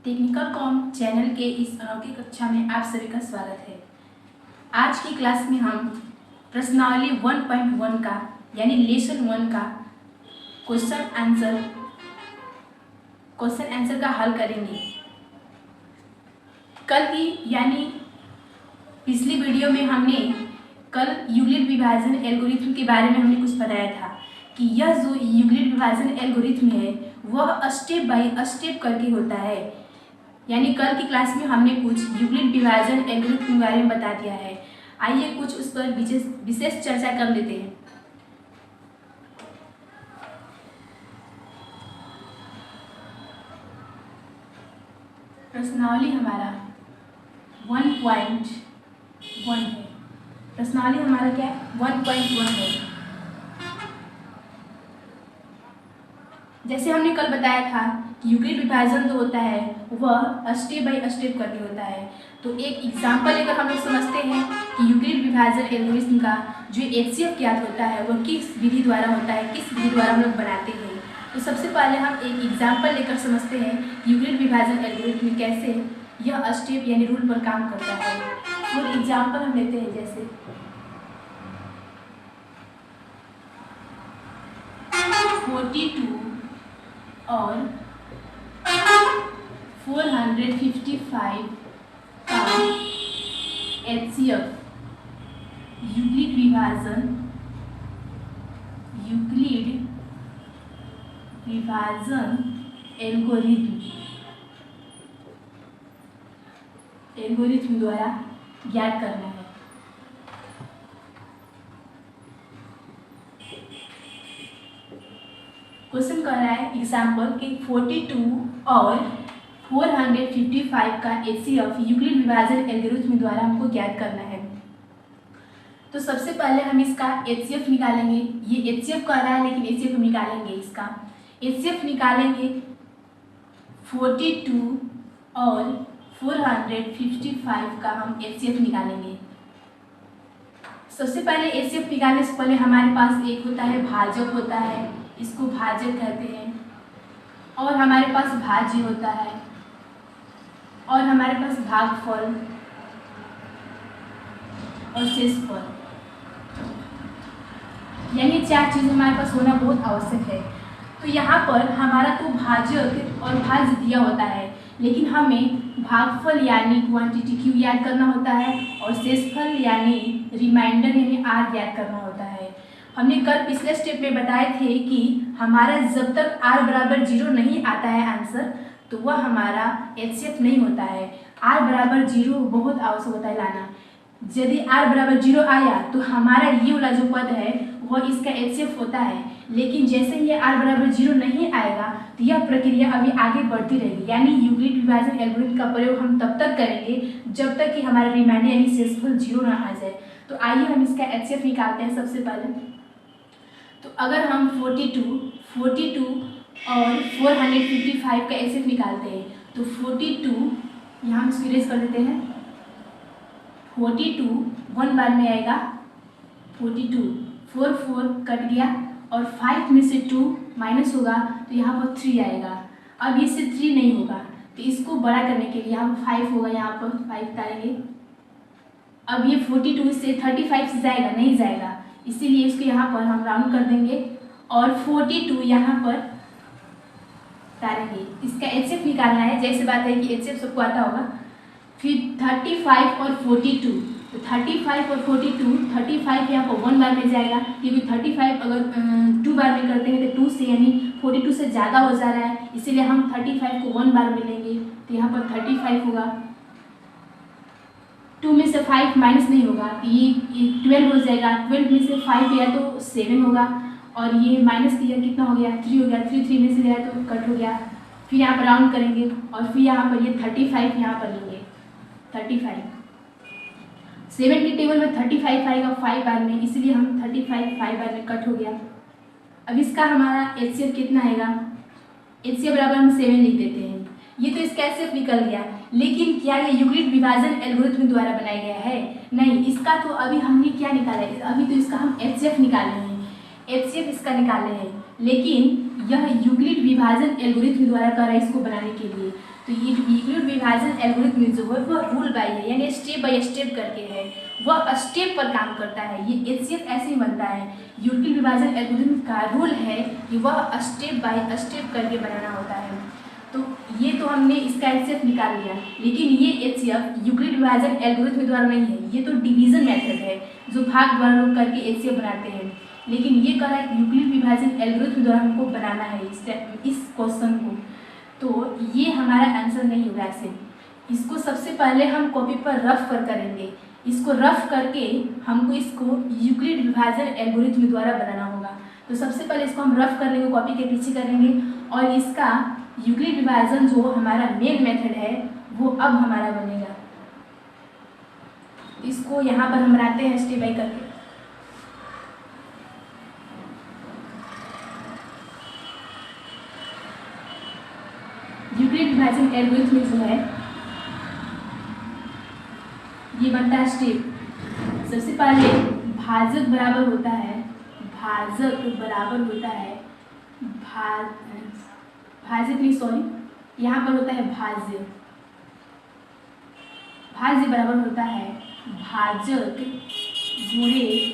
Technical com channel के इस अनोखी कक्षा में आप सभी का स्वागत है। आज की क्लास में हम प्रश्नावली 1.1 का यानी लेसन 1 का क्वेश्चन आंसर का हल करेंगे। कल की यानी पिछली वीडियो में हमने कल यूक्लिड विभाजन एल्गोरिथम के बारे में हमने कुछ बताया था कि यह जो यूक्लिड विभाजन एल्गोरिथम है वह स्टेप बाय स्टेप करके होता है। यानी कल की क्लास में हमने कुछ यूक्लिड विभाजन एल्गोरिथम के बारे में बता दिया है। आइए कुछ उस पर विशेष चर्चा कर लेते हैं। प्रश्नावली हमारा 1.1 है। प्रश्नावली हमारा क्या है? 1.1 है। जैसे हमने कल बताया था कि यूक्लिड विभाजन जो होता है वह स्टेप बाय स्टेप करके होता है। तो एक एग्जाम्पल लेकर हम लोग समझते हैं कि यूक्लिड विभाजन एल्गोरिथम का जो एचसीएफ ज्ञात होता है वह किस विधि द्वारा होता है, किस विधि द्वारा हम लोग बनाते हैं। तो सबसे पहले हम एक एग्जाम्पल लेकर समझते हैं यूक्लिड विभाजन एल्गोरिथम में कैसे यह स्टेप यानी रूल पर काम करता है। तो एग्जाम्पल हम लेते हैं जैसे 42 और 455 का एचसीएफ यूक्लिड विभाजन एल्गोरिथम द्वारा ज्ञात करना है। क्वेश्चन कर रहा है एग्जाम्पल कि 42 और 455 का एचसीएफ यूक्लिड विभाजन एल्गोरिथम द्वारा हमको ज्ञात करना है। तो सबसे पहले हम इसका एचसीएफ निकालेंगे। ये एचसीएफ कर रहा है लेकिन एचसीएफ हम निकालेंगे। इसका एचसीएफ निकालेंगे 42 और 455 का हम एचसीएफ निकालेंगे। सबसे पहले एचसीएफ निकालने से पहले हमारे पास एक होता है भाजक होता है, इसको भाजक कहते हैं, और हमारे पास भाज्य होता है, और हमारे पास भागफल और शेषफल, यानी चार चीज़ हमारे पास होना बहुत आवश्यक है। तो यहाँ पर हमारा तो भाजक और भाज्य दिया होता है लेकिन हमें भागफल यानी क्वांटिटी क्यू याद करना होता है और शेषफल यानी रिमाइंडर यानी आर याद करना होता है। हमने कल पिछले स्टेप में बताए थे कि हमारा जब तक r बराबर 0 नहीं आता है आंसर तो वह हमारा एचसीएफ नहीं होता है। r बराबर 0 बहुत आवश्यक होता है लाना। यदि r बराबर 0 आया तो हमारा ये वाला जो पद है वह इसका एचसीएफ होता है, लेकिन जैसे ही ये r बराबर 0 नहीं आएगा तो यह प्रक्रिया अभी आगे बढ़ती रहेगी। यानी यूक्लिड विभाजन एल्गोरिथम का प्रयोग हम तब तक करेंगे जब तक कि हमारा रिमाइंडर यानी शेषफल 0 ना आ जाए। तो आइए हम इसका एचसीएफ निकालते हैं। सबसे पहले तो अगर हम 42 और 455 का एचसीएफ निकालते हैं तो 42 यहाँ हम इसको इरेज कर देते हैं। 42 1 बार में आएगा 42, 4 कट गया और 5 में से 2 माइनस होगा तो यहाँ पर 3 आएगा। अब इससे 3 नहीं होगा तो इसको बड़ा करने के लिए यहाँ पर 5 होगा, यहाँ पर 5 डालेंगे। अब ये 42 से 35 से जाएगा नहीं जाएगा, इसीलिए इसको यहाँ पर हम राउंड कर देंगे और 42 यहाँ पर डालेंगे। इसका एचसीएफ निकालना है। जैसे बात है कि एचसीएफ सबको आता होगा। फिर 35 और 42, तो 35 और 42, 35 यहाँ पर 1 बार में जाएगा क्योंकि 35 अगर 2 बार में करते हैं तो 2 से यानी 42 से ज़्यादा हो जा रहा है, इसीलिए हम 35 को 1 बार में लेंगे तो यहाँ पर 35 होगा। 2 में से 5 माइनस नहीं होगा, ये 12 हो जाएगा। 12 में से 5 गया तो 7 होगा और ये माइनस किया कितना हो गया 3 हो गया। 3 में से गया तो कट हो गया। फिर यहाँ पर राउंड करेंगे और फिर यहाँ पर ये 35 यहाँ पर लेंगे। 35 7 के टेबल में 35 आएगा 5 बार में, इसलिए हम 35 5 बार में कट हो गया। अब इसका हमारा एचसीएफ कितना आएगा? एचसीएफ बराबर हम 7 लिख देते हैं। ये तो इसका एचसीएफ निकल गया, लेकिन क्या ये यूक्लिड विभाजन एल्गोरिथम द्वारा बनाया गया है? नहीं, इसका तो अभी हमने क्या निकाला है? अभी तो इसका हम एचसीएफ निकाले हैं, एचसीएफ इसका निकाले हैं। लेकिन यह यूक्लिड विभाजन एल्गोरिथम द्वारा करा है इसको बनाने के लिए। तो ये यूक्लिड विभाजन एल्गोरिथम जो है वह रूल बाय है, यानी स्टेप बाय स्टेप करके है, वह स्टेप पर काम करता है। ये एचसीएफ ऐसे ही बनता है। यूक्लिड विभाजन एल्गोरिथम का रूल है कि वह स्टेप बाय स्टेप करके बनाना होता है। तो ये तो हमने इसका एचसीएफ निकाल लिया, लेकिन ये एचसीएफ यूक्लिड विभाजन एल्गोरिथम द्वारा नहीं है, ये तो डिवीजन मेथड है जो भाग द्वारा लोग करके एचसीएफ बनाते हैं। लेकिन ये कह रहा है यूक्लिड विभाजन एल्गोरिथम द्वारा हमको बनाना है इस क्वेश्चन को। तो ये हमारा आंसर नहीं होगा ऐसे। इसको सबसे पहले हम कॉपी पर रफ पर करेंगे, इसको रफ करके हमको इसको यूक्लिड विभाजन एल्गोरिथम द्वारा बनाना होगा। तो सबसे पहले इसको हम रफ कर लेंगे, कॉपी के पीछे करेंगे, और इसका यूक्लिड विभाजन जो हमारा मेन मेथड है वो अब हमारा बनेगा। इसको यहाँ पर हम बनाते हैं स्टेप बाय करके। यूक्लिड विभाजन एल्गोरिथम जो है ये बनता है स्टेप। सबसे पहले भाजक बराबर होता है, भाजक बराबर होता है भाज्य नहीं सॉरी यहाँ पर होता है भाज्य, भाज्य बराबर होता है भाजक गुणे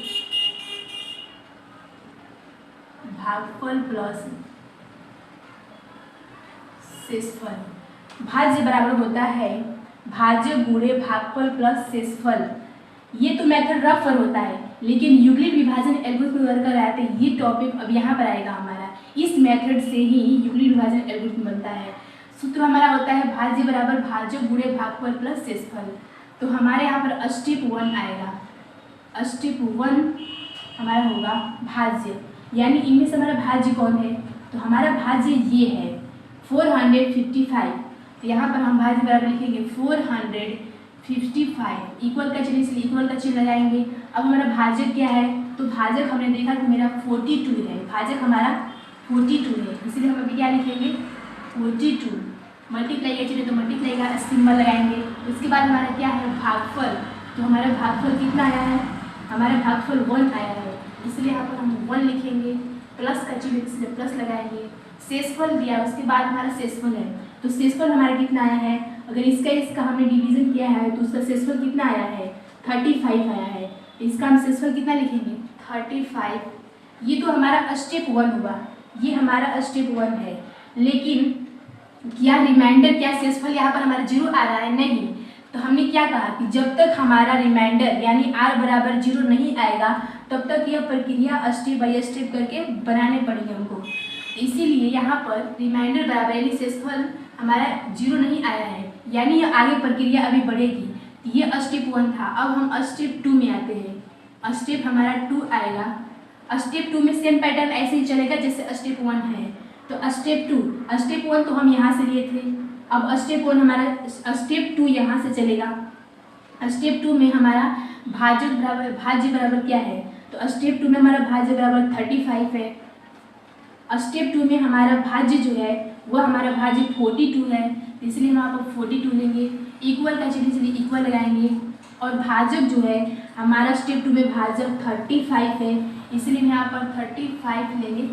भागफल प्लस शेषफल। भाज्य बराबर होता है भाज्य गुणे भागफल प्लस शेषफल। ये तो मेथड रफ पर होता है, लेकिन यूक्लिड विभाजन एल्गोरिथम द्वारा कराते हैं ये टॉपिक अब यहाँ पर आएगा हमारा। इस मेथड से ही यूक्लिड विभाजन एल्गोरिथम बनता है। सूत्र हमारा होता है भाज्य बराबर भाज्य गुणे भागफल प्लस शेषफल। तो हमारे यहाँ पर स्टेप 1 आएगा। स्टेप 1 हमारा होगा भाज्य, यानी इनमें से हमारा भाज्य कौन है, तो हमारा भाज्य ये है 455। तो यहाँ पर हम भाज्य बराबर लिखेंगे 455, इक्वल का चिन्ह इसलिए इक्वल का चिन्ह लगाएंगे। अब हमारा भाजक क्या है, तो भाजक हमने देखा कि मेरा 42 है, भाजक हमारा 42 है, इसलिए हम अभी क्या लिखेंगे 42। मल्टीप्लाई का चिन्ह तो मल्टीप्लाई का सिंबल लगाएंगे। उसके बाद हमारा क्या है भागफल, तो हमारा भागफल कितना आया है, हमारा भागफल 1 आया है, इसलिए यहाँ पर हम 1 लिखेंगे। प्लस का चिन्ह इसलिए प्लस लगाएंगे। शेषफल दिया, उसके बाद हमारा शेषफल है, तो शेषफल हमारा कितना आया है, अगर इसका हमने डिवीजन किया है तो उसका शेषफल कितना आया है 35 आया है। इसका हम शेषफल कितना लिखेंगे 35। ये तो हमारा स्टेप 1 हुआ, ये हमारा स्टेप 1 है। लेकिन क्या रिमाइंडर, क्या शेषफल यहाँ पर हमारा 0 आ रहा है, नहीं। तो हमने क्या कहा कि जब तक हमारा रिमाइंडर यानी r बराबर 0 नहीं आएगा तब तक यह प्रक्रिया स्टेप बाय स्टेप करके बनाने पड़ेगी हमको। इसीलिए यहाँ पर रिमाइंडर बराबर यानी शेषफल हमारा 0 नहीं आया है, यानी यह आगे प्रक्रिया अभी बढ़ेगी। ये स्टेप 1 था, अब हम स्टेप 2 में आते हैं। स्टेप हमारा 2 आएगा। स्टेप 2 में सेम पैटर्न ऐसे ही चलेगा जैसे स्टेप 1 है। तो स्टेप 1 तो हम यहाँ से लिए थे, अब स्टेप 1 हमारा स्टेप 2 यहाँ से चलेगा। स्टेप 2 में हमारा भाज्य बराबर क्या है, तो स्टेप 2 में हमारा भाज्य बराबर 35 है। स्टेप 2 में हमारा भाज्य जो है वह हमारा भाज्य 42 है, इसलिए हम यहाँ पर 42 लेंगे। इक्वल का चिन्ह इसलिए इक्वल लगाएंगे। और भाजक जो है हमारा स्टेप 2 में भाजक 35 है, इसलिए हम यहाँ पर 35 लेंगे।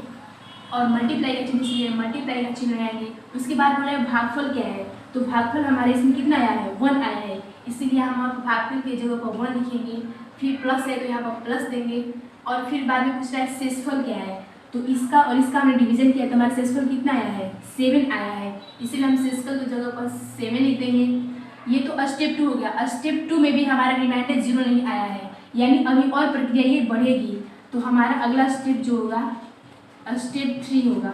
और मल्टीप्लाई का चिन्ह इसलिए मल्टीप्लाई का चिन्ह लगाएंगे। उसके बाद हमारा भागफल क्या है, तो भागफल हमारे इसमें कितना आया है 1 आया है, इसीलिए हम भागफल की जगह पर 1 लिखेंगे। फिर प्लस है तो यहाँ पर प्लस देंगे। और फिर बाद में पूछ रहा है शेषफल क्या है, तो इसका और इसका हमने डिवीजन किया तो हमारा शेषफल कितना आया है 7 आया है, इसीलिए हम शेषफल की जगह पर 7 लिख देंगे। ये तो स्टेप 2 हो गया। स्टेप 2 में भी हमारा रिमाइंडर 0 नहीं आया है, यानी अभी और प्रक्रिया ये बढ़ेगी। तो हमारा अगला स्टेप जो होगा स्टेप 3 होगा।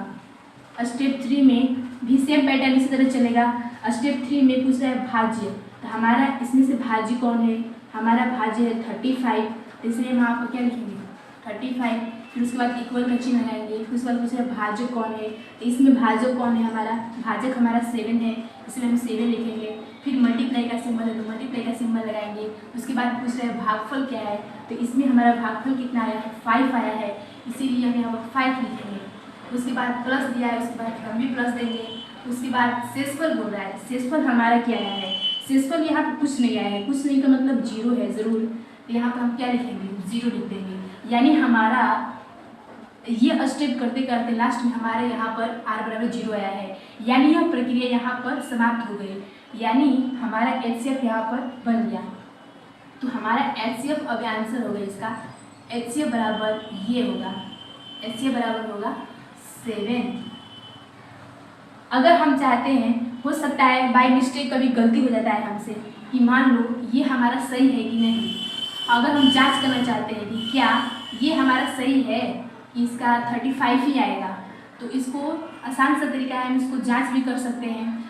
स्टेप 3 में भी सेम पैटर्न इसी तरह चलेगा। स्टेप 3 में पूछ रहा है भाज्य, तो हमारा इसमें से भाज्य कौन है, हमारा भाज्य है 35, तो इसलिए हम यहाँ पर क्या लिखेंगे 35। फिर उसके बाद इक्वल का चिन्ह लगाएंगे। फिर उसके बाद पूछ रहा है भाजक कौन है, तो इसमें भाजक कौन है, हमारा भाजक हमारा 7 है, इसलिए हम 7 लिखेंगे। फिर मल्टीप्लाई का सिंबल है तो मल्टीप्लाई का सिंबल लगाएंगे। उसके बाद पूछ रहे हैं भागफल क्या है, तो इसमें हमारा भागफल कितना आया है 5 आया है, इसीलिए हम यहाँ पर 5 लिखेंगे। उसके बाद प्लस दिया है, उसके बाद हम भी प्लस देंगे। उसके बाद शेषफल बोल रहा है, शेषफल हमारा क्या आया है, शेषफल यहाँ पर कुछ नहीं आया है, कुछ नहीं का मतलब 0 है ज़रूर, तो यहाँ पर हम क्या लिखेंगे 0 लिख देंगे। यानी हमारा ये स्टेप करते करते लास्ट में हमारे यहाँ पर r बराबर 0 आया है, यानी यह प्रक्रिया यहाँ पर समाप्त हो गई, यानी हमारा HCF यहाँ पर बन गया। तो हमारा HCF अब आंसर होगा इसका, HCF बराबर ये होगा, HCF बराबर होगा 7। अगर हम चाहते हैं, हो सकता है बाय मिस्टेक कभी गलती हो जाता है हमसे कि मान लो ये हमारा सही है कि नहीं, अगर हम जांच करना चाहते हैं कि क्या ये हमारा सही है, इसका 35 ही आएगा, तो इसको आसान सा तरीका है, हम इसको जांच भी कर सकते हैं।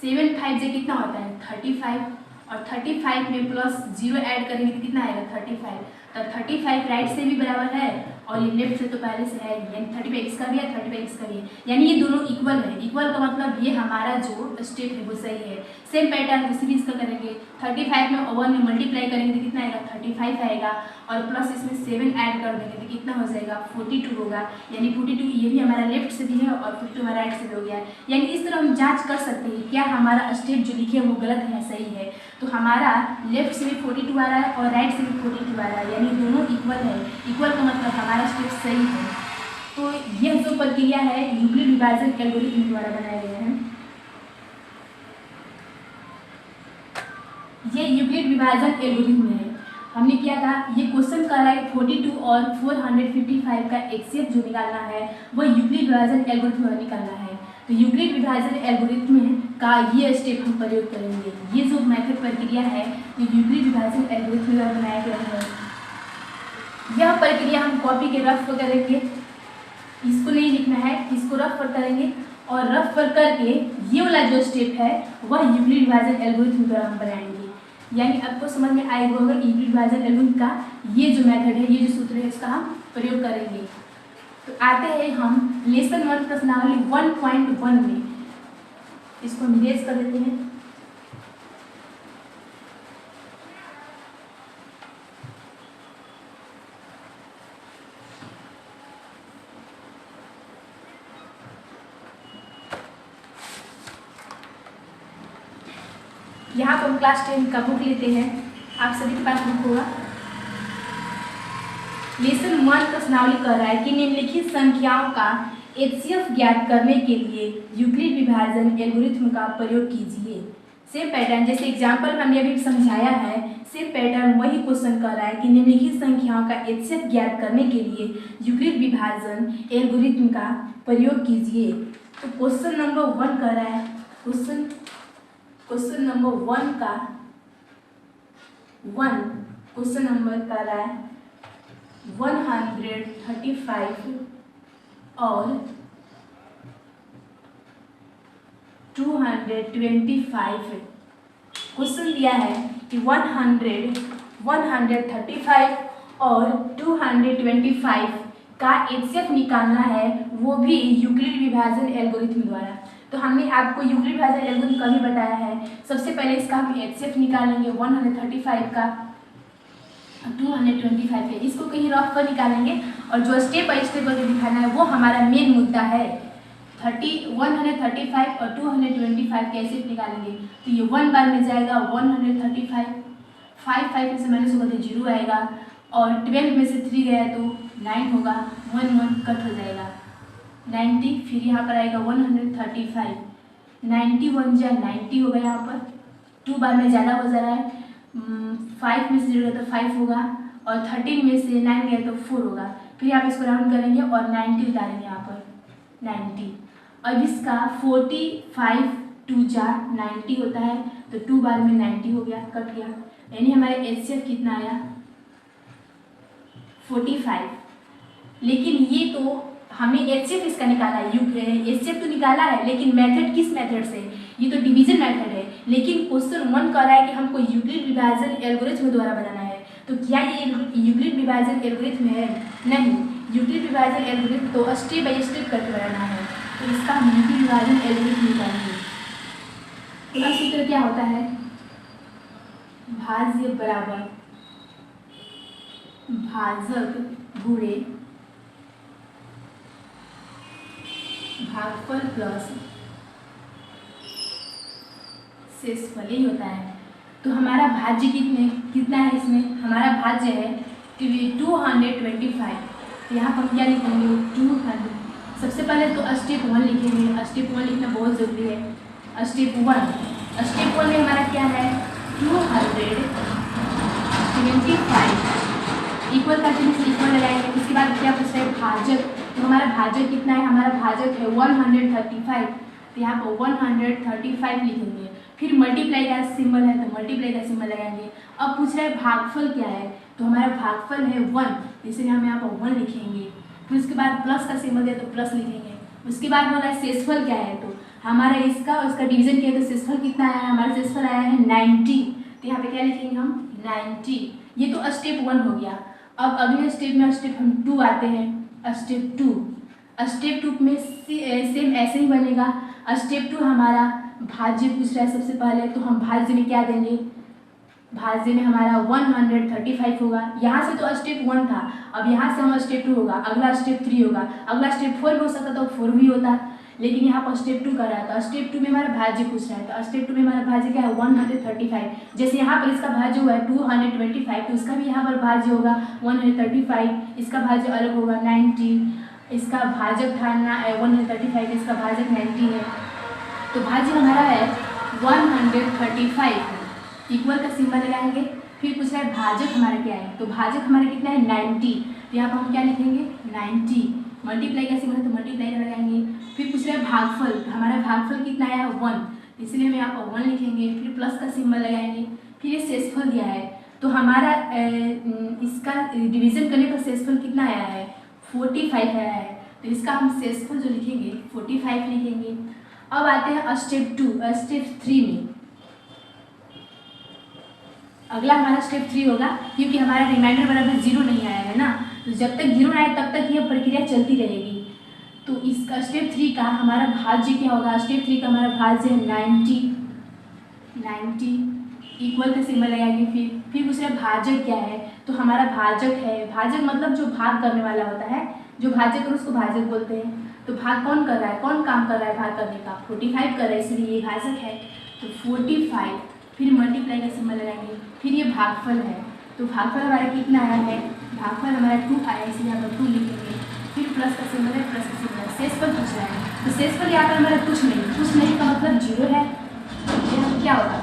7 5 से कितना होता है 35, और 35 में प्लस 0 ऐड करेंगे तो कितना आएगा 35, तो 35 राइट से भी बराबर है और ये लेफ्ट से तो पहले से है, यानी 35 इसका भी है 35 इसका भी है, यानी ये दोनों इक्वल है। इक्वल का मतलब ये हमारा जो स्टेप है वो सही है। सेम पैटर्न किसी भी इसका करेंगे, 35 में 1 में मल्टीप्लाई करेंगे तो कितना आएगा 35 आएगा, और प्लस इसमें 7 ऐड कर देंगे तो कितना हो जाएगा 42 होगा, यानी 42 ये भी हमारा लेफ्ट से भी है और 42 हमारा राइट से भी हो गया है। यानी इस तरह हम जांच कर सकते हैं क्या हमारा स्टेप जो लिखे हैं वो गलत है या सही है। तो हमारा लेफ्ट से भी 42 आ रहा है और राइट से भी 42 आ रहा है, यानी दोनों इक्वल है। इक्वल का मतलब हमारा स्टेप सही है। तो यह जो प्रक्रिया है यूक्लिड विभाजन एल्गोरिथम द्वारा बनाए गए हैं। ये यूक्लिड विभाजन एल्गोरिथम है। हमने किया था, ये क्वेश्चन कर रहा है 42 और 455 का HCF जो निकालना है वह यूक्लिड विभाजन एल्गोरिथम द्वारा निकालना है। तो यूक्लिड विभाजन एल्गोरिथम का ये स्टेप हम प्रयोग करेंगे। ये जो मेथड प्रक्रिया है ये यूक्लिड विभाजन एल्गोरिथम द्वारा बनाया गया है। यह प्रक्रिया हम कॉपी के रफ पर करेंगे, इसको नहीं लिखना है, इसको रफ पर करेंगे और रफ पर करके ये वाला जो स्टेप है वह यूक्लिड विभाजन एल्गोरिथम द्वारा हम बनाएंगे। यानी आपको समझ में आएगा होगा यूक्लिड विभाजन एल्गोरिथम का ये जो मेथड है, ये जो सूत्र है इसका हम प्रयोग करेंगे। तो आते हैं हम लेसन 1 प्रश्नावली 1.1 में, इसको हम इरेज कर देते हैं। यहाँ पर हम क्लास 10 का बुक लेते हैं, आप सभी के पास बुक होगा। लेसन 1 प्रश्नावली कर रहा है कि निम्नलिखित संख्याओं का HCF ज्ञात करने के लिए यूक्लिड विभाजन एल्गोरिथम का प्रयोग कीजिए। सेम पैटर्न जैसे एग्जाम्पल हमने अभी समझाया है, सेम पैटर्न वही क्वेश्चन कर रहा है कि निम्नलिखित संख्याओं का HCF ज्ञात करने के लिए यूक्लिड विभाजन एल्गोरिथम का प्रयोग कीजिए। तो क्वेश्चन नंबर 1 कर रहा है, क्वेश्चन नंबर 1 का क्वेश्चन नंबर कर रहा है 135 और 225। क्वेश्चन दिया है कि 135 और 225 का HCF निकालना है, वो भी यूक्लिड विभाजन एल्गोरिथम द्वारा। तो हमने आपको यूक्लिड विभाजन एल्गोरिथम कभी बताया है। सबसे पहले इसका हम HCF निकालेंगे 135 का 225 है, इसको कहीं रफ पर निकालेंगे और जो स्टेप बाय स्टेप करके दिखाना है वो हमारा मेन मुद्दा है। 135 और 225 कैसे निकालेंगे, तो ये 1 बार में जाएगा 135, 5 में से माइनस होगा तो 0 आएगा, और 12 में से 3 गया तो 9 होगा, 1 कट हो जाएगा 90, फिर यहाँ पर आएगा 135, 91 जा 90 होगा, यहाँ पर 2 बार में ज़्यादा हो जा रहा है, 5 में से 0 गया तो 5 होगा, और 13 में से 9 गया तो 4 होगा। फिर आप इसको राउंड करेंगे और 90 उतारेंगे यहाँ पर 90। अब इसका 45 2 जा 90 होता है, तो 2 बार में 90 हो गया, कट गया, यानी हमारे HCF कितना आया 45। लेकिन ये तो हमने HCF इसका निकाला है, HCF तो निकाला है, लेकिन मेथड किस मेथड से, ये तो डिवीजन मेथड है। लेकिन क्वेश्चन 1 कर रहा है कि हमको यूक्लिड विभाजन एल्गोरिथम द्वारा बनाना है। तो क्या ये यूक्लिड विभाजन एल्गोरिथम है? नहीं, यूक्लिड विभाजन एल्गोरिथम तो स्टेप बाय स्टेप करके बनाना है, तो इसका हम यूक्लिड विभाजन एल्गोरिथम निकालेंगे। तो सूत्र क्या होता है, भाज्य बराबर भाजक गुणे भागफल प्लस शेषफल ही होता है। तो हमारा भाज्य कितना है, इसमें हमारा भाज्य है 225, तो यहाँ पर हम क्या लिखेंगे 200। सबसे पहले तो स्टेप 1 लिखेंगे। स्टेप 1 लिखना बहुत ज़रूरी है। स्टेप 1 में हमारा क्या है 275 इक्वल करके इक्वल लगाएंगे। उसके बाद क्या पूछ रहे हैं भाजक। तो हमारा भाजक कितना है, हमारा भाजक है 135। तो यहाँ पर 135 लिखेंगे। फिर मल्टीप्लाई का सिंबल है तो मल्टीप्लाई का सिंबल लगाएंगे। अब पूछ रहे हैं भागफल क्या है, तो हमारा भागफल है 1, इसलिए हम यहाँ पर 1 लिखेंगे। फिर उसके बाद प्लस का सिंबल है तो प्लस लिखेंगे। उसके बाद बोला है शेषफल क्या है, तो हमारा इसका उसका डिवीजन किया तो शेषफल कितना आया है, हमारा शेषफल आया है 90। तो यहाँ पे क्या लिखेंगे हम 90। ये तो स्टेप 1 हो गया। अब अगले स्टेप में स्टेप हम 2 आते हैं। स्टेप 2 में सेम ऐसे ही बनेगा। स्टेप 2 हमारा भाज्य पूछ रहा है सबसे पहले, तो हम भाज्य में क्या देंगे, भाज्य में हमारा 135 होगा। यहाँ से तो स्टेप 1 था, अब यहाँ से हम स्टेप 2 होगा, अगला स्टेप 3 होगा, अगला स्टेप 4 भी हो सकता तो 4 भी होता, लेकिन यहाँ पर स्टेप 2 कर रहा है। तो स्टेप 2 में हमारा भाज्य पूछ रहा है, तो स्टेप 2 में हमारा भाज्य क्या है 135। जैसे यहाँ पर इसका भाज्य हुआ है 225, तो इसका भी यहाँ पर भाज्य होगा 135, इसका भाज्य अलग होगा 90। इसका भाजक था 135, इसका भाजक 90 है। तो भाज्य हमारा है 135, इक्वल का सिंबल लगाएंगे। फिर पूछ रहा है भाजक हमारा क्या है, तो भाजक हमारा कितना है 90। तो यहाँ पर हम क्या लिखेंगे 90। मल्टीप्लाई का सिंबल है तो मल्टीप्लाई लगाएंगे। फिर पूछ रहा है भागफल, तो हमारा भागफल कितना आया 1, इसलिए हम यहाँ पर 1 लिखेंगे। फिर प्लस का सिंबल लगाएंगे। फिर ये शेषफल दिया है, तो हमारा इसका डिवीजन करने पर शेषफल कितना आया है 45 आया है। तो इसका हम शेषफल जो लिखेंगे 45 लिखेंगे। अब आते हैं स्टेप 3 में। अगला हमारा स्टेप 3 होगा, क्योंकि हमारा रिमाइंडर बराबर 0 नहीं आया है ना, तो जब तक 0 आए तब तक यह प्रक्रिया चलती रहेगी। तो इसका स्टेप 3 का हमारा भाज्य क्या होगा, स्टेप 3 का हमारा भाज्य है 90, इक्वल का सिंबल लगाएंगे। फिर दूसरा भाजक क्या है, तो हमारा भाजक है, भाजक मतलब जो भाग करने वाला होता है, जो भाजक कर उसको भाजक बोलते हैं। तो भाग कौन कर रहा है, कौन काम कर रहा है भाग करने का, 45 कर रहा है, इसलिए ये भाजक है। तो 45, फिर मल्टीप्लाई का सिंबल लगाएंगे। फिर ये भागफल है, तो भागफल हमारा कितना आया है, भागफल हमारा 2 आया, इसलिए हम 2 लिखेंगे। फिर प्लस का सिंबल है, प्लस का सिंबल, शेषफल पूछ रहा है, तो शेषफल यहाँ पर हमारा कुछ नहीं का मतलब 0 है, ये क्या होगा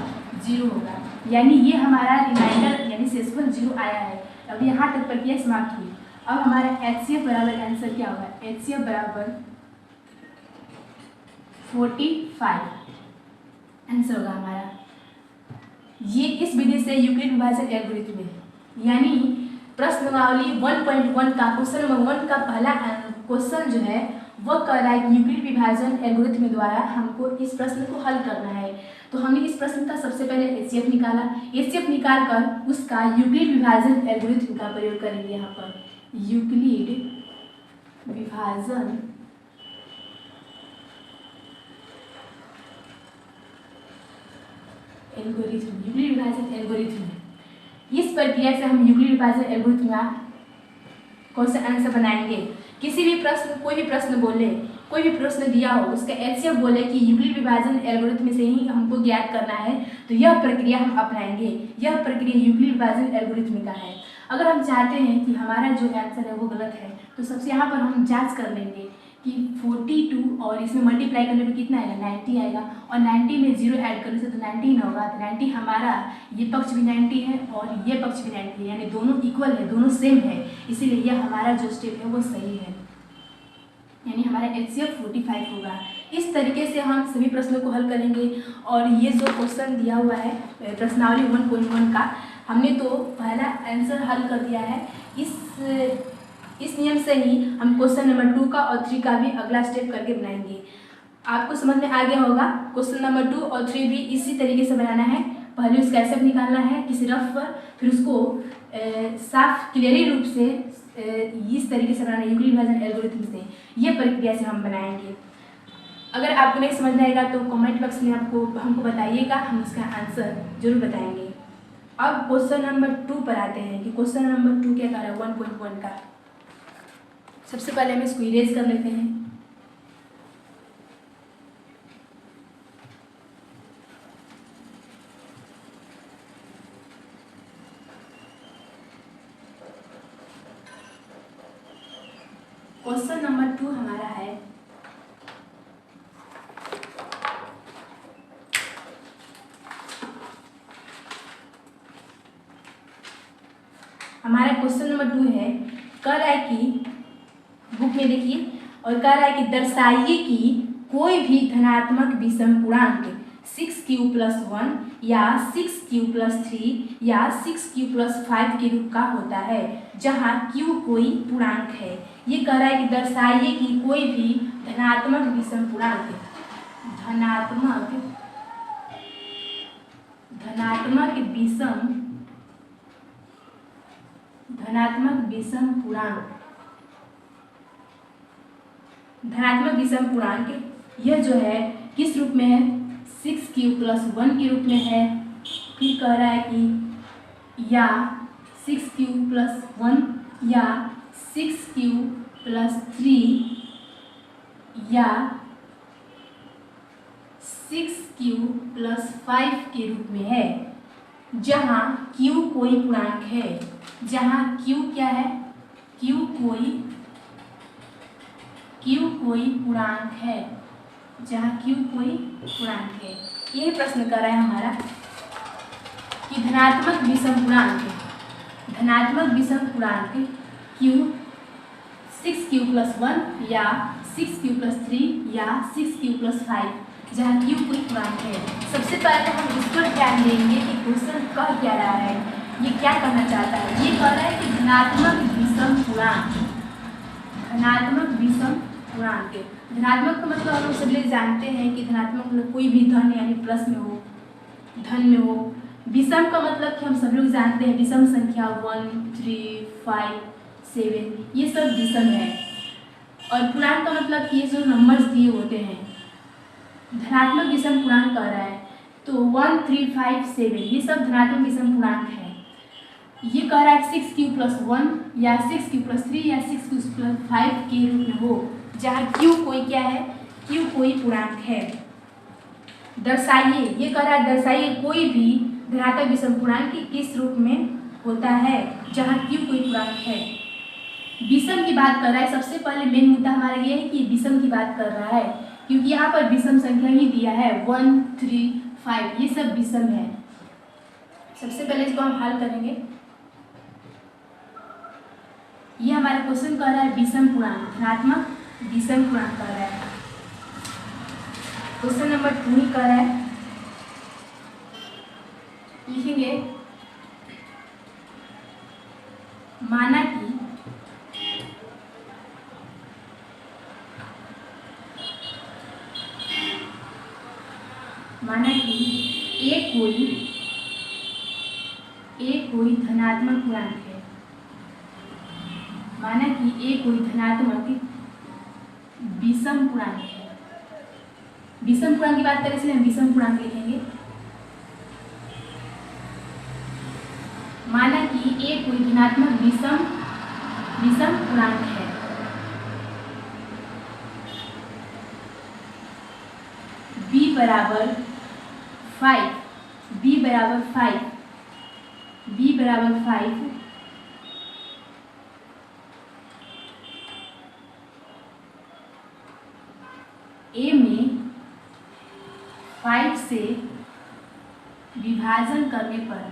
0 होगा, यानी ये हमारा रिमाइंडर यानी शेषफल 0 आया है। अब यहाँ तक प्रक्रिया समाप्त हुई। अब हमारा HCF बराबर आंसर क्या होगा, HCF बराबर 45 आंसर होगा हमारा। ये इस विधि से यूक्लिड विभाजन एल्गोरिथम है, यानी प्रश्नावली 1.1 का क्वेश्चन नंबर 1 का पहला क्वेश्चन जो है वह कर रहा है कि यूक्लिड विभाजन एल्गोरिथम द्वारा हमको इस प्रश्न को हल करना है। तो हमने इस प्रश्न का सबसे पहले HCF निकाला, HCF निकाल कर उसका यूक्लिड विभाजन एल्गोरिथम का प्रयोग करेंगे। यहाँ पर यूक्लिड विभाजन एल्गोरिथम, यूक्लिड विभाजन एल्गोरिथम है। इस प्रक्रिया से हम यूक्लिड विभाजन एल्गोरिथम का क्वेश्चन आंसर बनाएंगे। किसी भी प्रश्न, कोई भी प्रश्न बोले, कोई भी प्रश्न दिया हो, उसका HCF बोले कि यूक्लिड विभाजन एल्गोरिथम से ही हमको ज्ञात करना है, तो यह प्रक्रिया हम अपनाएंगे। यह प्रक्रिया यूक्लिड विभाजन एल्गोरिथम का है। अगर हम चाहते हैं कि हमारा जो आंसर है वो गलत है, तो सबसे यहाँ पर हम जांच कर लेंगे कि 42 और इसमें मल्टीप्लाई करने पर कितना आएगा 90 आएगा, और 90 में 0 ऐड करने से तो 90 ना होगा। तो 90 हमारा ये पक्ष भी 90 है और ये पक्ष भी 90 है, यानी दोनों इक्वल है, दोनों सेम है, इसीलिए यह हमारा जो स्टेप है वो सही है, यानी हमारा HCF 45 होगा। इस तरीके से हम सभी प्रश्नों को हल करेंगे। और ये जो क्वेश्चन दिया हुआ है प्रश्नावली 1.1 का, हमने तो पहला आंसर हल कर दिया है। इस नियम से ही हम क्वेश्चन नंबर 2 का और 3 का भी अगला स्टेप करके बनाएंगे। आपको समझ में आ गया होगा। क्वेश्चन नंबर 2 और 3 भी इसी तरीके से बनाना है। पहले उसका HCF निकालना है किसी रफ पर, फिर उसको साफ क्लियरी रूप से इस तरीके से बनाना है यूक्लिड विभाजन एल्गोरिथम से। ये प्रक्रिया से हम बनाएंगे। अगर आपको नहीं समझ में आएगा तो कमेंट बॉक्स में हमको बताइएगा, हम उसका आंसर जरूर बताएंगे। अब क्वेश्चन नंबर 2 पर आते हैं कि क्वेश्चन नंबर 2 क्या कर रहा है 1.1 का। सबसे पहले हम इसको इरेज कर लेते हैं। क्वेश्चन नंबर 2 हमारा है, हमारा क्वेश्चन नंबर 2 है, कह रहा है कि बुक में देखिए, और कह रहा है कि दर्शाइए कि कोई भी धनात्मक विषम पूर्णांक 6q + 1 या 6q + 3 या 6q + 5 के रूप का होता है, जहाँ q कोई पूर्णांक है। ये कह रहा है कि दर्शाइए कि कोई भी धनात्मक विषम पूर्णांक, धनात्मक विषम पूर्णांक यह जो है किस रूप में है, 6q + 1 के रूप में है। फिर कह रहा है कि या 6q + 1 या 6q + 3 या 6q + 5 के रूप में है, जहाँ q कोई पूर्णांक है, जहाँ q क्या है, q कोई पूर्णांक है, जहाँ q कोई पूर्णांक है। यही प्रश्न कर रहा है हमारा कि धनात्मक विषम पूर्णांक q 6q + 1 या 6q + 3 या 6q + 5, जहाँ q कोई पूर्णांक है। सबसे पहले हम इस पर ध्यान देंगे कि क्वेश्चन कह क्या रहा है, ये क्या कहना चाहता है। ये कह रहा है कि धनात्मक विषम पूर्णांक, धनात्मक का मतलब हम लोग सब लोग जानते हैं कि धनात्मक मतलब कोई भी धन यानी प्लस में हो, धन में हो। विषम का मतलब कि हम सब लोग जानते हैं विषम संख्या 1, 3, 5, 7 ये सब विषम है। और पूर्णांक का मतलब कि ये जो नंबर्स दिए होते हैं, धनात्मक विषम पूर्णांक कह रहा है, तो 1, 3, 5, 7 ये सब धनात्मक विषम पूर्णांक है। ये कह रहा है 6q + 1 या 6q + 3 या 6q + 5 के रूप में हो, जहाँ q कोई क्या है, q कोई पूर्णांक है। दर्शाइए, ये कह रहा है दर्शाइए कोई भी धनात्मक विषम पूर्णांक किस रूप में होता है, जहाँ q कोई पूर्णांक है। विषम की बात कर रहा है। सबसे पहले मेन मुद्दा हमारा ये है कि विषम की बात कर रहा है, क्योंकि यहाँ पर विषम संख्या ही दिया है 1, 3, 5 ये सब विषम है। सबसे पहले इसको हम हल करेंगे। ये हमारा क्वेश्चन कह रहा है विषम पूर्णांक, धनात्मक विषम पूर्णांक कह रहा है। क्वेश्चन नंबर 2 ही कह रहा है, लिखेंगे माना कि ए कोई धनात्मक पूर्णांक है, माना कि ए कोई धनात्मक विषम पूर्णांक है। विषम पूर्णांक की बात करें इसलिए हम विषम पूर्णांक लिखेंगे। माना कि ए कोई धनात्मक विषम पूर्णांक है। b बराबर 5, ए में 5 से विभाजन करने पर,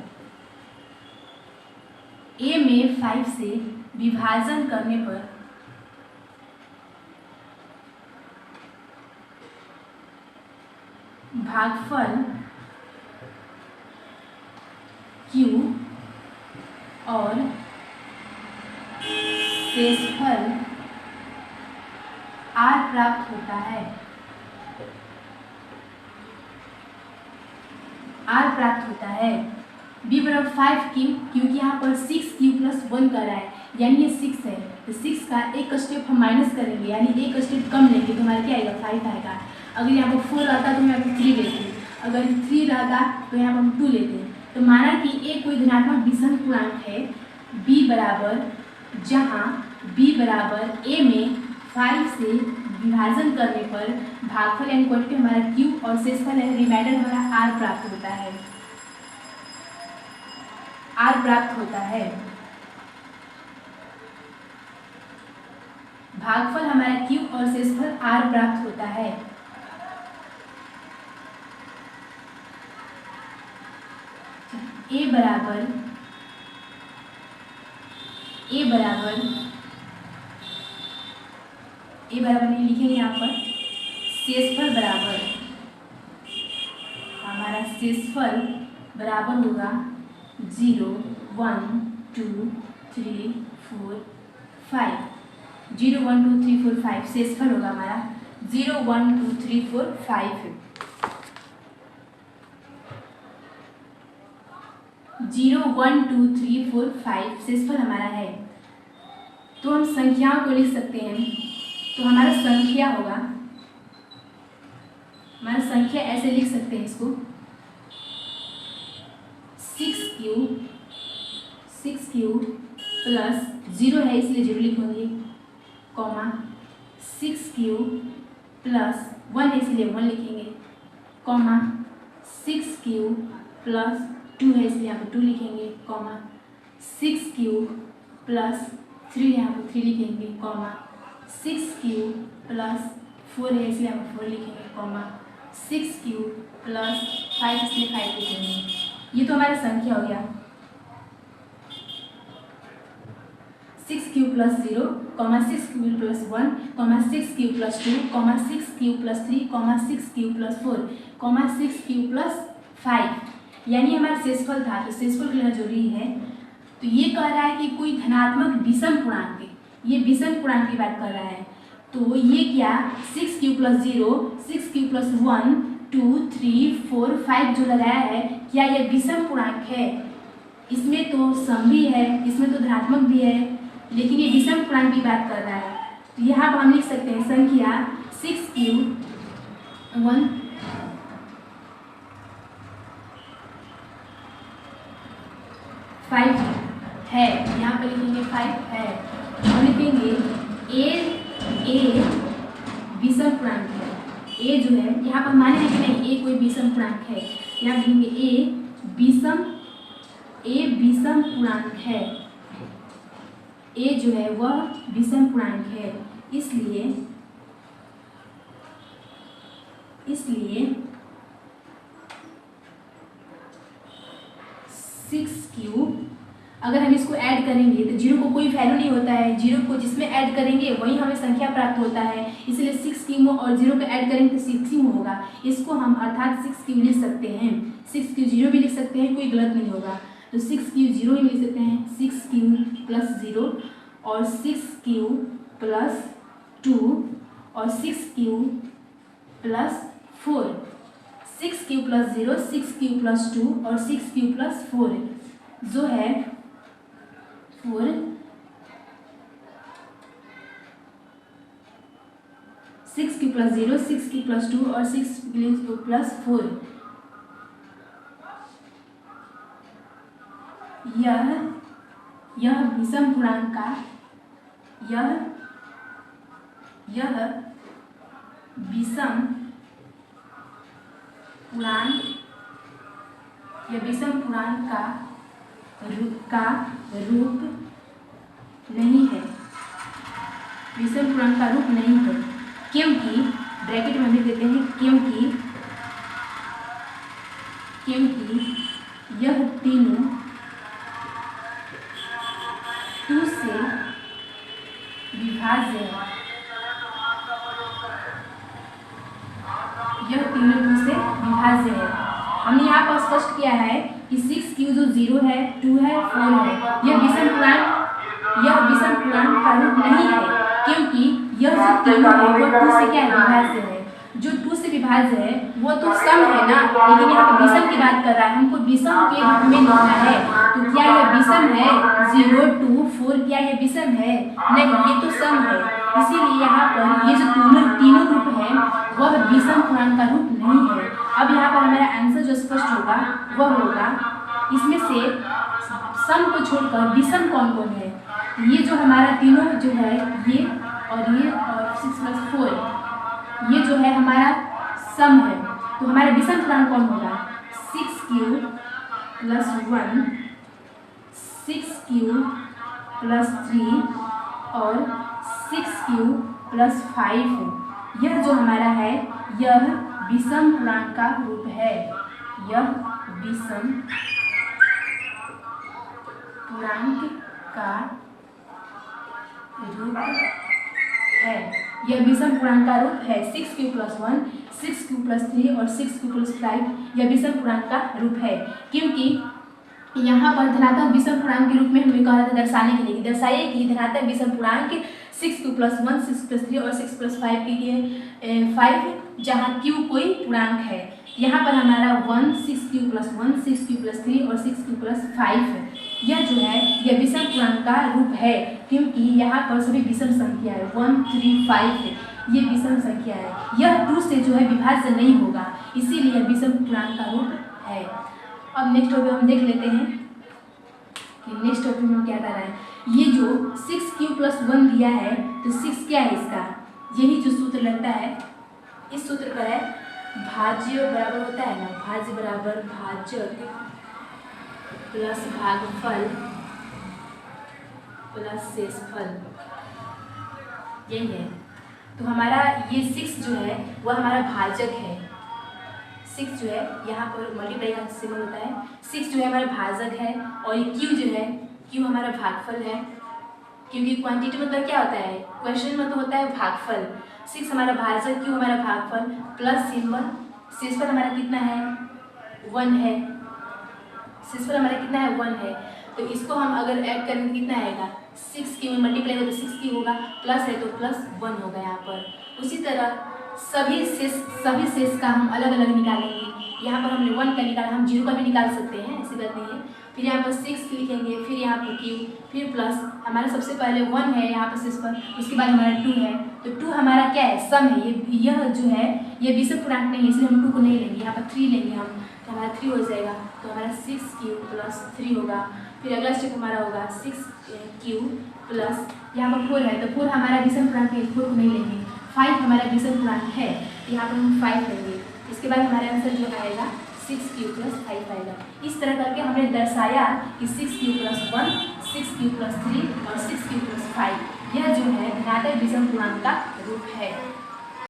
a में 5 से विभाजन करने पर भागफल q और शेषफल r प्राप्त होता है। b बराबर 5q, क्योंकि यहाँ पर 6q + 1 कर रहा है, यानी ये 6 है, तो 6 का एक स्टेप हम माइनस करेंगे, यानी एक स्टेप कम लेंगे तो हमारा क्या आएगा, 5 आएगा। अगर यहाँ पर 4 रहता तो हम यहाँ पर 3 लेते, अगर 3 रहता तो यहाँ पर हम 2 लेते। तो माना कि ए कोई धनात्मक विषम पूर्णांक है, b बराबर, जहाँ b बराबर a में 5 से विभाजन करने पर भागफल यानी क्वांटिटी हमारा q और शेषफल है रिमाइंडर हमारा r प्राप्त होता है। भागफल हमारा q और शेषफल r प्राप्त होता है। a बराबर नहीं लिखेंगे यहाँ पर, शेषफल बराबर, हमारा शेषफल बराबर होगा 0 1 2 3 4 5, 0 1 2 3 4 5 शेषफल होगा हमारा 0 1 2 3 4 5, 0 1 2 3 4 5 शेषफल हमारा है। तो हम संख्याओं को लिख सकते हैं। तो हमारा संख्या होगा, हमारा संख्या ऐसे लिख सकते हैं इसको, 6 प्लस 0 है इसलिए 0 लिखेंगे, कॉमा 6 प्लस 1 है इसलिए 1 लिखेंगे, कॉमा 6 प्लस 2 है इसलिए यहाँ पर 2 लिखेंगे, कॉमा 6 प्लस 3 यहाँ पर 3 लिखेंगे, कॉमा 6 प्लस 4 है इसलिए यहाँ पर 4 लिखेंगे, कॉमा 6 प्लस 5 इसलिए 5 लिखेंगे। ये तो हमारा संख्या हो गया। 6 plus 0, 6 plus 1, 6 plus 2, 6 plus 3, 6 plus 4, 6 plus 5, यानी हमारा शेषफल था। तो शेषफल लेना जरूरी है। तो ये कह रहा है कि कोई धनात्मक विषम पूर्णांक है, ये विषम पूर्णांक की बात कर रहा है। तो ये क्या 6 प्लस 0, 6 प्लस 1 2 3 4 5 जो लगाया है, क्या यह विषम पूर्णांक है? इसमें तो सम भी है, इसमें तो धनात्मक भी है, लेकिन ये विषम पूर्णांक की बात कर रहा है। तो यहाँ पर हम लिख सकते हैं संख्या 6 1 5 है, यहाँ पर लिखेंगे 5 है, और लिखेंगे ए विषम पूर्णांक है। ए जो है यहाँ पर माने नहीं कि नहीं ए कोई विषम पूर्णांक है, यहाँ लिखेंगे ए विषम पूर्णांक है। ए जो है वह विषम पूर्णांक है, इसलिए 6 अगर हम इसको ऐड करेंगे तो 0 को कोई वैल्यू नहीं होता है, 0 को जिसमें ऐड करेंगे वही हमें संख्या प्राप्त होता है, इसलिए 6 और 0 को ऐड करेंगे तो 6 होगा। इसको हम अर्थात 6 लिख सकते हैं, 6 0 भी लिख सकते हैं, कोई गलत नहीं होगा। तो 6 0 ही लिख सकते हैं, 6 प्लस 0 और 6 प्लस 2 और 6 प्लस 4, 6 प्लस 0, 6 प्लस 2 और 6 प्लस 4 जो है 4, 6 प्लस 0, 6 प्लस 2 और 6 प्लस 4, यह विषम पूर्णांक का यह विषम पूर्णांक का रूप नहीं है, विषम पूर्णांक का रूप नहीं है, क्योंकि ब्रैकेट में भी देते हैं क्योंकि यह तीनों 2 से विभाज्य है, यह तीनों 2 से विभाज्य है। हमने यहाँ पर स्पष्ट किया है कि 6 जो 0 है, 2 है, 4 है, यह विषम पूर्णांक का रूप नहीं है, क्योंकि यह जो तीनों है वो 2 से क्या है, विभाज्य है। जो 2 से विभाज्य है वो तो सम है ना, लेकिन यहाँ पे विषम की बात कर रहा है, हमको विषम के रूप में लिखना है। तो क्या यह विषम है? 0 2 4 क्या यह विषम है? नहीं, ये तो सम है। इसीलिए यहाँ पर ये जो तीनों रूप है वह विषम पूर्णांक का रूप नहीं है। अब यहाँ पर हमारा आंसर जो स्पष्ट होगा वह होगा, इसमें से सम को छोड़कर विषम कौन कौन है? ये जो हमारा तीनों जो है ये और 6 प्लस 4 ये जो है हमारा सम है। तो हमारा विषम पूर्णांक कौन होगा? 6 प्लस 1, 6 प्लस 3 और 6 प्लस 5। यह जो हमारा है यह विषम पूर्णांक का रूप है। यह विषम पूर्णांक का रूप है। यह विषम पूर्णांक का रूप है। 6 प्लस 1, 6 प्लस 3 और 6 प्लस 5 यह विषम पूर्णांक का रूप है। क्योंकि यहाँ पर धनात्मक विषम पूर्णांक के रूप में हमें कहा था दर्शाने के लिए, दर्शाइए कि धनात्मक विषम पूर्णांक 6 प्लस 1, 6 प्लस 3 और 6 प्लस 5 की 5 जहाँ q कोई पूर्णांक है। यहाँ पर हमारा 1, 6 प्लस 1, 6 प्लस 3 और 6 प्लस 5 यह जो है यह विषम पूर्णांक का रूप है। क्योंकि यहाँ पर सभी विषम संख्या है, 1, 3, 5 ये विषम संख्या है। यह 2 से जो है विभाज्य नहीं होगा, इसीलिए यह विषम पूर्णांक का रूप है। अब नेक्स्ट टॉपिक हम देख लेते हैं कि नेक्स्ट टॉपिक में क्या कर रहा है। ये जो 6 प्लस 1 दिया है तो 6 क्या है इसका, यही जो सूत्र लगता है इस सूत्र पर है भाज्य बराबर होता है ना, भाज्य बराबर भाजक प्लस भागफल प्लस शेषफल, यही है। तो हमारा ये 6 जो है वह हमारा भाजक है। 6 जो है यहाँ पर मल्टीप्लाई का सिंबल होता है। 6 जो है हमारा भाजक है और ये q जो है q हमारा भागफल है। क्योंकि क्वांटिटी मतलब क्या होता है, क्वेश्चन मतलब होता है भागफल। 6 हमारा भाजक, q हमारा भागफल प्लस सिंबल, शेषफल हमारा कितना है 1 है। शेषफल हमारा कितना है 1 है। तो इसको हम अगर ऐड करेंगे कितना आएगा, 6 की में मल्टीप्लाई हो तो 6 की होगा, प्लस है तो प्लस 1 होगा यहाँ पर। उसी तरह सभी शेष का हम अलग अलग निकालेंगे। यहाँ पर हमने 1 का निकाला, हम 0 का भी निकाल सकते हैं, ऐसी बात नहीं है। फिर यहाँ पर 6 लिखेंगे, फिर यहाँ पर q, फिर प्लस हमारा सबसे पहले 1 है यहाँ पर शेषफल, उसके बाद हमारा 2 है। तो 2 हमारा क्या है, सम है। यह जो है ये विषम पूर्णांक नहीं है, इसलिए हम 2 को नहीं लेंगे, यहाँ पर 3 लेंगे हम, तो हमारा 3 हो जाएगा। तो हमारा 6q प्लस 3 होगा। फिर अगला स्टेप हमारा होगा 6q प्लस यहाँ पर 4 है, तो 4 हमारा विषम पूर्णांक है, 4 को नहीं लेंगे। 5 हमारा विषम पूर्णांक है, यहाँ पर हम 5 लेंगे। इसके बाद हमारा आंसर जो आएगा 6q प्लस 5 आएगा। इस तरह करके हमने दर्शाया कि 6q प्लस 1, 6q प्लस 3 और 6q प्लस 5 यह जो है धनात्मक विषम पूर्णांक का रूप है।